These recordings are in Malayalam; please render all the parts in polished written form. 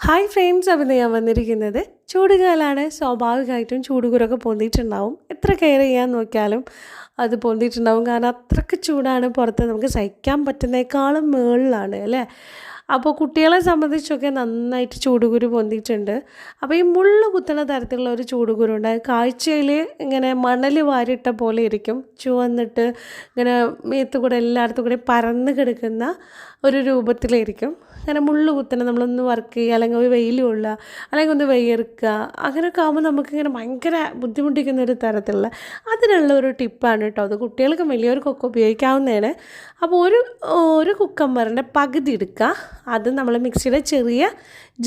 ഹായ് ഫ്രണ്ട്സ്, അപ്പം ഞാൻ വന്നിരിക്കുന്നത് ചൂടുകാലാണ്. സ്വാഭാവികമായിട്ടും ചൂടുകുരൊക്കെ പൊന്തിയിട്ടുണ്ടാവും. എത്ര കെയർ ചെയ്യാൻ നോക്കിയാലും അത് പൊന്തിയിട്ടുണ്ടാവും. കാരണം അത്രയ്ക്ക് ചൂടാണ് പുറത്ത്, നമുക്ക് സഹിക്കാൻ പറ്റുന്നേക്കാളും മുകളിലാണ് അല്ലേ. അപ്പോൾ കുട്ടികളെ സംബന്ധിച്ചൊക്കെ നന്നായിട്ട് ചൂടുകുരു പൊന്തിയിട്ടുണ്ട്. അപ്പോൾ ഈ മുള്ളു കുത്തുന്ന തരത്തിലുള്ള ഒരു ചൂടുകുരുണ്ട്. കാഴ്ചയിൽ ഇങ്ങനെ മണൽ വാരിട്ട പോലെ ഇരിക്കും, ചുവന്നിട്ട് ഇങ്ങനെ മേത്ത് കൂടെ എല്ലായിടത്തും കൂടെ പരന്ന് കിടക്കുന്ന ഒരു രൂപത്തിലായിരിക്കും. അങ്ങനെ മുള്ളു കുത്തണം, നമ്മളൊന്ന് വർക്ക് ചെയ്യുക, അല്ലെങ്കിൽ ഒരു വെയിൽ കൊള്ളുക, അല്ലെങ്കിൽ ഒന്ന് വിയർക്കുക, അങ്ങനെയൊക്കെ ആകുമ്പോൾ നമുക്കിങ്ങനെ ഭയങ്കര ബുദ്ധിമുട്ടിക്കുന്ന ഒരു തരത്തിലുള്ള അതിനുള്ള ഒരു ടിപ്പാണ് കേട്ടോ. അത് കുട്ടികൾക്കും വലിയവർക്കൊക്കെ ഉപയോഗിക്കാവുന്നതാണ്. അപ്പോൾ ഒരു കുക്കമ്പറിൻ്റെ പകുതി എടുക്കുക, അത് നമ്മൾ മിക്സിയുടെ ചെറിയ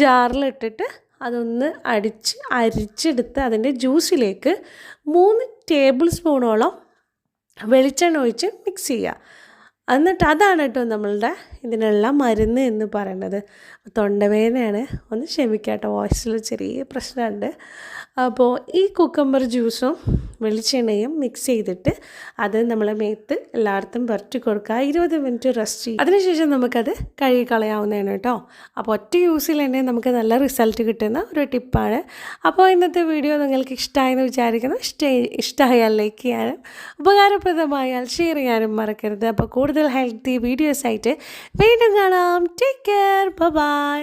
ജാറിലിട്ടിട്ട് അതൊന്ന് അരിച്ചെടുത്ത് അതിൻ്റെ ജ്യൂസിലേക്ക് 3 ടേബിൾ സ്പൂണോളം വെളിച്ചെണ്ണ ഒഴിച്ച് മിക്സ് ചെയ്യുക. എന്നിട്ട് അതാണ് കേട്ടോ നമ്മളുടെ ഇതിനുള്ള മരുന്ന് എന്ന് പറയുന്നത്. തൊണ്ടവേദനയാണ്, ഒന്ന് ക്ഷമിക്കുക കേട്ടോ, വോയിസിൽ ചെറിയ പ്രശ്നമുണ്ട്. അപ്പോൾ ഈ കുക്കമ്പർ ജ്യൂസും വെളിച്ചെണ്ണയും മിക്സ് ചെയ്തിട്ട് അത് നമ്മളെ മേത്ത് എല്ലായിടത്തും പുരട്ടി കൊടുക്കുക. 20 മിനിറ്റ് റെസ്റ്റ് ചെയ്യും. അതിനുശേഷം നമുക്കത് കഴുകി കളയാവുന്നതാണ് കേട്ടോ. അപ്പോൾ ഒറ്റ യൂസിൽ തന്നെ നമുക്ക് നല്ല റിസൾട്ട് കിട്ടുന്ന ഒരു ടിപ്പാണ്. അപ്പോൾ ഇന്നത്തെ വീഡിയോ നിങ്ങൾക്ക് ഇഷ്ടമായെന്ന് വിചാരിക്കുന്നു. ഇഷ്ടമായാൽ ലൈക്ക് ചെയ്യാനും ഉപകാരപ്രദമായാൽ ഷെയർ ചെയ്യാനും മറക്കരുത്. അപ്പോൾ കൂടുതൽ ഹെൽത്തി വീഡിയോസായിട്ട് വീണ്ടും കാണാം. Take care, by.